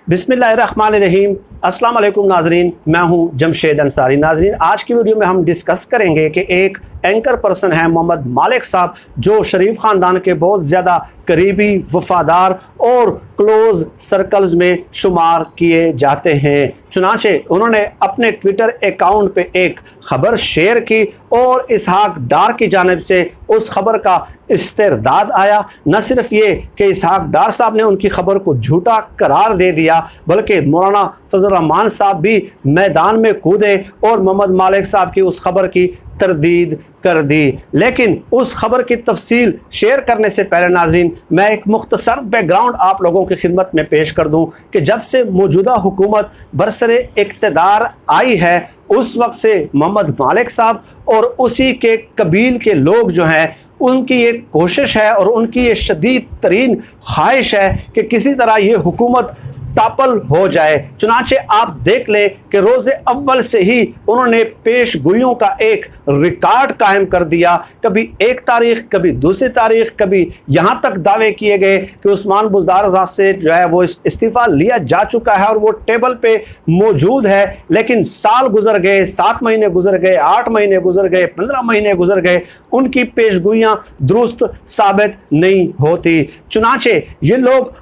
बिस्मिल्लाहिर्रहमानिर्रहीम। अस्सलाम वालेकुम नाजरीन, मैं हूं जमशेद अंसारी। नाजरीन, आज की वीडियो में हम डिस्कस करेंगे कि एक एंकर पर्सन है मोहम्मद मालिक साहब, जो शरीफ ख़ानदान के बहुत ज़्यादा करीबी, वफादार और क्लोज़ सर्कल्स में शुमार किए जाते हैं। चुनाचे उन्होंने अपने ट्विटर अकाउंट पे एक ख़बर शेयर की और इसहाक डार की जानिब से उस खबर का इस्तेरदाद आया। न सिर्फ ये कि इसहाक डार साहब ने उनकी खबर को झूठा करार दे दिया, बल्कि मौलाना फजल रहमान साहब भी मैदान में कूदे और मोहम्मद मालिक साहब की उस खबर की तरदीद कर दी। लेकिन उस खबर की तफसील शेयर करने से पहले नाज़रीन, मैं एक मुख्तसर बैकग्राउंड आप लोगों की खिदमत में पेश कर दूं कि जब से मौजूदा हुकूमत बरसरे इक़्तिदार आई है, उस वक्त से मोहम्मद मालिक साहब और उसी के कबील के लोग जो हैं, उनकी ये कोशिश है और उनकी ये शदीद तरीन ख्वाहिश है कि किसी तरह ये हुकूमत टापल हो जाए। चुनाचे आप देख लें कि रोज़े अव्वल से ही उन्होंने पेशगोइयों का एक रिकॉर्ड कायम कर दिया। कभी एक तारीख, कभी दूसरी तारीख, कभी यहाँ तक दावे किए गए कि उस्मान बुज़दार साहब से जो है वो इस्तीफ़ा लिया जा चुका है और वो टेबल पे मौजूद है। लेकिन साल गुजर गए, 7 महीने गुजर गए, 8 महीने गुजर गए, 15 महीने गुजर गए, उनकी पेशगोइयाँ दुरुस्त साबित नहीं होती। चुनाचे ये लोग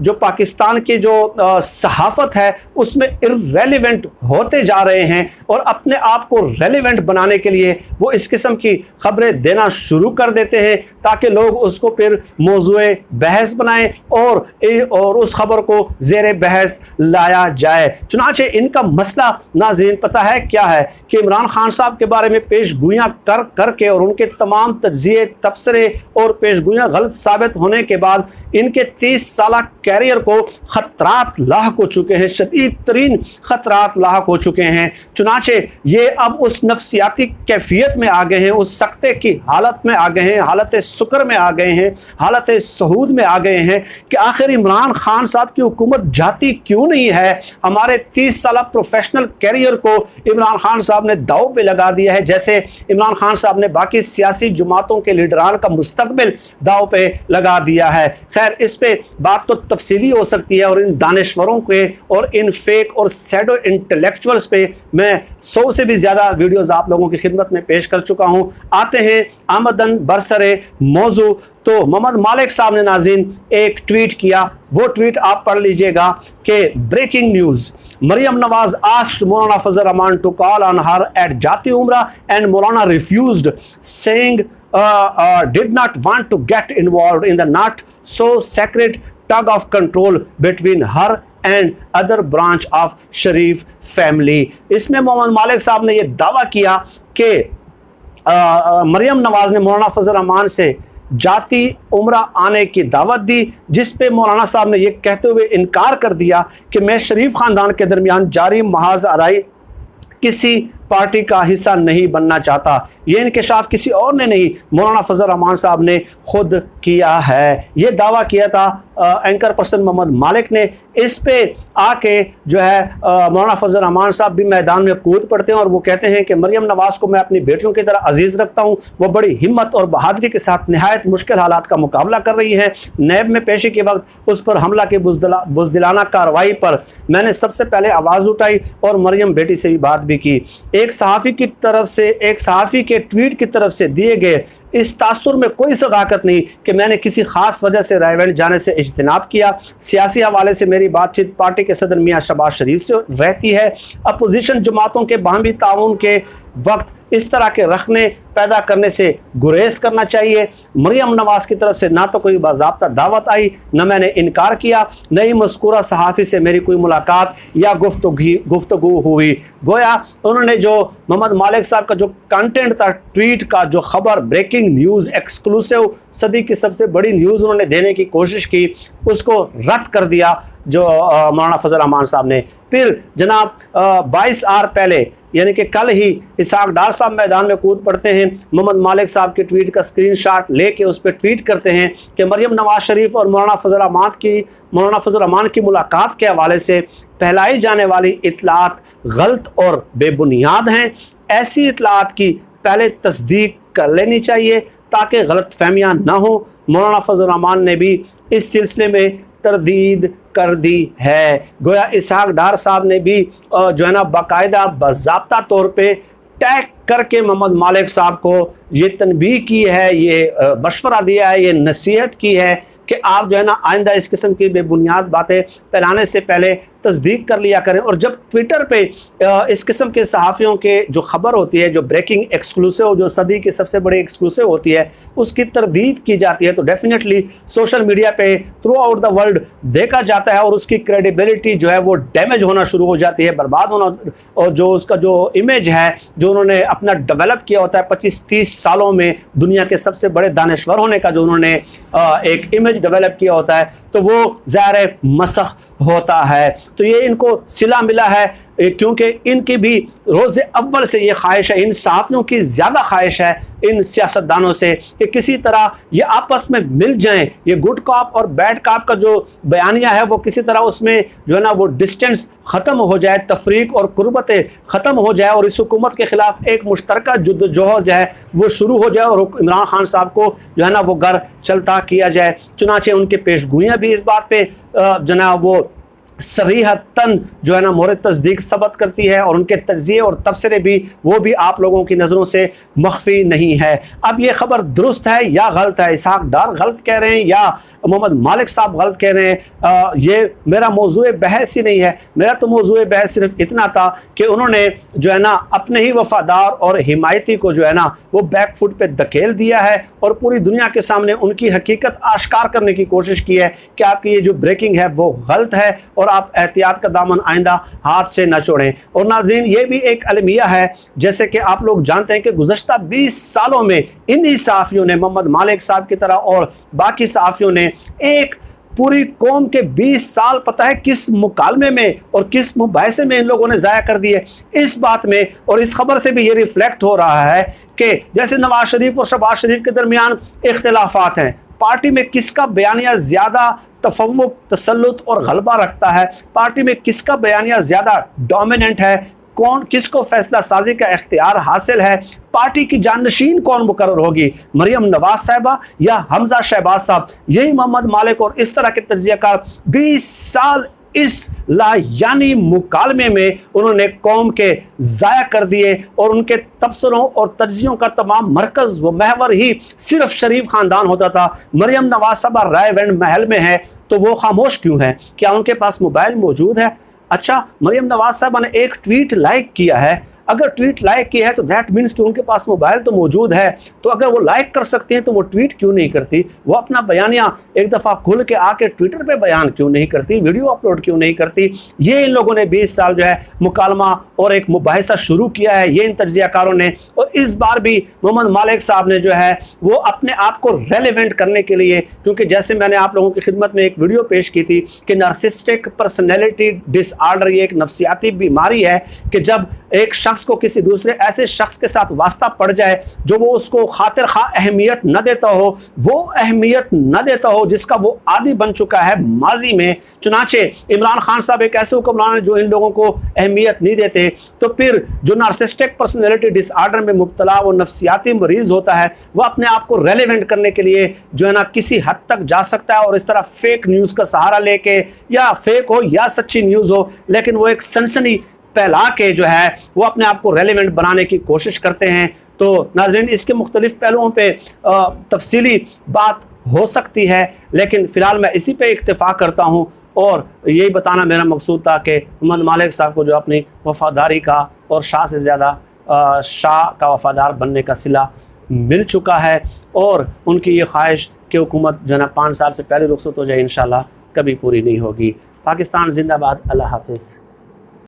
जो पाकिस्तान के जो सहाफत है उसमें इर्रेलेवेंट होते जा रहे हैं और अपने आप को रेलेवेंट बनाने के लिए वो इस किस्म की खबरें देना शुरू कर देते हैं ताकि लोग उसको फिर मौज़ूए बहस बनाएं और उस खबर को ज़ेरे बहस लाया जाए। चुनाचे इनका मसला नाज़रीन पता है क्या है कि इमरान खान साहब के बारे में पेशगोइयाँ कर करके और उनके तमाम तज्ज़िये, तबसरे और पेशगोइयाँ गलत साबित होने के बाद इनके 30 साल कैरियर को खतरात लाक हो चुके हैं, शदीद तरीन खतरात लाक हो चुके हैं। चुनाचे ये अब उस नफ्सियाती कैफियत में आ गए हैं, उस सकते की हालत में आ गए हैं, हालत सुकर में आ गए हैं, हालत सहूद में आ गए हैं कि आखिर इमरान खान साहब की हुकूमत जाती क्यों नहीं है। हमारे 30 साल प्रोफेशनल कैरियर को इमरान खान साहब ने दाव पे लगा दिया है, जैसे इमरान खान साहब ने बाकी सियासी जमातों के लीडरान का मुस्तकबिल दाव पे लगा दिया है। खैर, इस पे बात तो तफसीली हो सकती है और इन दानिश्वरों के और इन फेक और सैडो इंटेलेक्चुअल्स पे मैं 100 से भी ज़्यादा वीडियोस आप लोगों की खिदमत में पेश कर चुका हूँ। आते हैं आमदन बरसरे मौजू। तो मोहम्मद मालिक साहब ने नाज़रीन एक ट्वीट किया, वो ट्वीट आप पढ़ लीजिएगा कि breaking news, Maryam Nawaz asked Maulana Fazal Rahman to call on her at Jati Umrah and Maulana refused, saying did not want to get involved in the not so sacred tug of control between her and other branch of Sharif family। इसमें मोहम्मद मालिक साहब ने यह दावा किया कि मरियम नवाज ने मौलाना फजल रहमान से जाती उम्रा आने की दावत दी, जिस पे मौलाना साहब ने यह कहते हुए इनकार कर दिया कि मैं शरीफ ख़ानदान के दरमियान जारी महाज आराई किसी पार्टी का हिस्सा नहीं बनना चाहता। ये इंकशाफ किसी और ने नहीं, मौलाना फजल रहमान साहब ने खुद किया है। ये दावा किया था एंकर पर्सन मोहम्मद मालिक ने। इस पे आके जो है मौलाना फजल रहमान साहब भी मैदान में कूद पड़ते हैं और वो कहते हैं कि मरियम नवाज को मैं अपनी बेटियों की तरह अजीज़ रखता हूँ। वो बड़ी हिम्मत और बहादुरी के साथ नहायत मुश्किल हालात का मुकाबला कर रही है। नैब में पेशी के वक्त उस पर हमला की बुज़दिलाना कार्रवाई पर मैंने सबसे पहले आवाज़ उठाई और मरियम बेटी से भी बात भी की। एक सहाफ़ी की तरफ से, एक सहाफ़ी के ट्वीट की तरफ से दिए गए इस तासुर में कोई सदाकत नहीं कि मैंने किसी खास वजह से रायवेंट जाने से इज्तिनाब किया। सियासी हवाले से मेरी बातचीत पार्टी के सदर मियाँ शहबाज शरीफ से रहती है। अपोजिशन जमातों के बाहमी ताउन के वक्त इस तरह के रखने पैदा करने से गुरेज करना चाहिए। मरियम नवाज की तरफ से ना तो कोई बाज़ाब्ता दावत आई, न मैंने इनकार किया, न ही मज़कूरा सहाफ़ी से मेरी कोई मुलाकात या गुफ्तगू हुई। गोया उन्होंने जो मोहम्मद मालिक साहब का जो कंटेंट था ट्वीट का, जो खबर ब्रेकिंग न्यूज़ एक्सक्लूसिव सदी की सबसे बड़ी न्यूज़ उन्होंने देने की कोशिश की, उसको रद्द कर दिया जो मौलाना फजल रहमान साहब ने। फिर जनाब 22 आवर पहले यानी कि कल ही इसहाक डार साहब मैदान में कूद पड़ते हैं। मोहम्मद मालिक साहब के ट्वीट का स्क्रीनशॉट लेके उस पर ट्वीट करते हैं कि मरियम नवाज शरीफ और मौलाना फजल रहमान की मुलाकात के हवाले से फैलाई जाने वाली इतलात गलत और बेबुनियाद हैं। ऐसी इतलात की पहले तस्दीक कर लेनी चाहिए ताकि गलत फहमियाँ ना हो। मौलाना फजल रहमान ने भी इस सिलसिले में तरदीद कर दी है। गोया इसहाक डार साहब ने भी जो है ना बाकायदा बाज़ाब्ता तौर पे टैग करके मोहम्मद मालिक साहब को ये तनबीह की है, ये मशवरा दिया है, ये नसीहत की है कि आप जो है ना आइंदा इस किस्म की बेबुनियाद बातें फैलाने से पहले तस्दीक कर लिया करें। और जब ट्विटर पे इस किस्म के सहाफ़ियों के जो ख़बर होती है, जो ब्रेकिंग एक्सक्लूसिव, जो सदी की सबसे बड़ी एक्सक्लूसिव होती है, उसकी तरदीद की जाती है, तो डेफिनेटली सोशल मीडिया पे थ्रू आउट द वर्ल्ड देखा जाता है और उसकी क्रेडिबिलिटी जो है वो डैमेज होना शुरू हो जाती है, बर्बाद होना। और जो उसका जो इमेज है जो उन्होंने अपना डेवलप किया होता है 25-30 सालों में, दुनिया के सबसे बड़े दानश्वर होने का जो उन्होंने एक इमेज डेवलप किया होता है, तो वो ज़ाहिर मसख होता है। तो ये इनको सिला मिला है, क्योंकि इनकी भी रोज़े अव्वल से ये ख्वाहिश है, इन सहाफ़ियों की ज़्यादा ख्वाहिश है इन सियासतदानों से कि किसी तरह ये आपस में मिल जाएं। ये गुड कॉप और बैड कॉप का जो बयानिया है वो किसी तरह उसमें जो है ना वो डिस्टेंस ख़त्म हो जाए, तफरीक और कुर्बतें ख़त्म हो जाए और इस हुकूमत के ख़िलाफ़ एक मुश्तरका जुद्दोजहद जो है वो शुरू हो जाए और इमरान खान साहब को जो है ना वो घर चलता किया जाए। चुनाचे उनके पेशगोइयाँ भी इस बात पे जो है ना वो सरीहतन जो है ना मोहर तस्दीक सबत करती है और उनके तज्ज़िये और तबसरे भी वो भी आप लोगों की नज़रों से मख्फी नहीं है। अब ये ख़बर दुरुस्त है या गलत है, इसहाक डार गलत कह रहे हैं या मोहम्मद मालिक साहब गलत कह रहे हैं, ये मेरा मौजूए बहस ही नहीं है। मेरा तो मौजूए बहस सिर्फ इतना था कि उन्होंने जो है ना अपने ही वफ़ादार और हिमायती को जो है ना वो बैक फुट पे धकेल दिया है और पूरी दुनिया के सामने उनकी हकीकत आश्कार करने की कोशिश की है कि आपकी ये जो ब्रेकिंग है वो गलत है और आप एहतियात का दामन आइंदा हाथ से न छोड़ें। और नाज़रीन, ये भी एक अलमिया है, जैसे कि आप लोग जानते हैं कि गुज़श्ता 20 सालों में इन्हीं सहाफ़ियों ने, मोहम्मद मालिक साहब की तरह और बाकी सहाफ़ियों ने, एक पूरी कौम के 20 साल पता है किस मुकालमे में और किस मुबाहिसे में इन लोगों ने ज़ाया कर दिए। इस बात में और इस खबर से भी ये रिफ्लेक्ट हो रहा है कि जैसे नवाज शरीफ और शहबाज शरीफ के दरमियान इख्तिलाफात हैं, पार्टी में किसका बयानिया ज़्यादा तफव्वुक, तसल्लुत और गलबा रखता है, पार्टी में किसका बयानिया ज़्यादा डोमिनेंट है, कौन किसको फैसला साजी का इख्तियार हासिल है, पार्टी की जानशीन कौन मुकर्रर होगी, मरियम नवाज साहिबा या हमजा शहबाज साहब। यही मोहम्मद मालिक और इस तरह के तज्ज़ियाकार 20 साल इस लायानी मुकालमे में उन्होंने कौम के ज़ाया कर दिए और उनके तबसरों और तज्ज़ियों का तमाम मरकज़ व महवर ही सिर्फ शरीफ ख़ानदान होता था। मरियम नवाज साहबा रायवेंड महल में है तो वो खामोश क्यों है? क्या उनके पास मोबाइल मौजूद है? अच्छा, मरियम नवाज साहबा ने एक ट्वीट लाइक किया है, अगर ट्वीट लाइक की है तो दैट मीन्स कि उनके पास मोबाइल तो मौजूद है, तो अगर वो लाइक कर सकती हैं तो वो ट्वीट क्यों नहीं करती? वो अपना बयानिया एक दफ़ा खुल के आके ट्विटर पे बयान क्यों नहीं करती, वीडियो अपलोड क्यों नहीं करती? ये इन लोगों ने 20 साल जो है मुकालमा और एक मुबाहिसा शुरू किया है, ये इन तज्ज़ियाकारों ने। और इस बार भी मोहम्मद मालिक साहब ने जो है वो अपने आप को रेलिवेंट करने के लिए, क्योंकि जैसे मैंने आप लोगों की खिदमत में एक वीडियो पेश की थी कि नार्सिसिस्टिक पर्सनैलिटी डिसऑर्डर ये एक नफ्सियाती बीमारी है कि जब एक शख्स को किसी दूसरे ऐसे शख्स के साथ वास्ता पड़ जाए जो वो उसको खातिर खा अहमियत न देता हो, वो अहमियत न देता हो जिसका वो आदी बन चुका है माजी में। चुनाचे इमरान खान साहब एक ऐसे हुक्मरान है जो इन लोगों को अहमियत नहीं देते, तो फिर जो नार्सिसिस्टिक पर्सनैलिटी डिसऑर्डर में मुब्तला वो नफ्सियाती मरीज होता है, वो अपने आप को रेलिवेंट करने के लिए जो है ना किसी हद तक जा सकता है और इस तरह फेक न्यूज़ का सहारा लेके, या फेक हो या सच्ची न्यूज़ हो, लेकिन वो एक सनसनी फैला के जो है वो अपने आप को रेलिवेंट बनाने की कोशिश करते हैं। तो नाज़रीन, इसके मुख्तलिफ पहलुओं पे तफसीली बात हो सकती है, लेकिन फ़िलहाल मैं इसी पे इक्तिफ़ा करता हूँ और यही बताना मेरा मकसूद था कि मोहम्मद मालिक साहब को जो अपनी वफ़ादारी का और शाह से ज़्यादा शाह का वफ़ादार बनने का सिला मिल चुका है और उनकी ये ख्वाहिश कि हुकूमत जो है ना 5 साल से पहले रुखसत हो जाए इंशाल्लाह कभी पूरी नहीं होगी। पाकिस्तान जिंदाबाद। अल्लाह हाफ़िज़।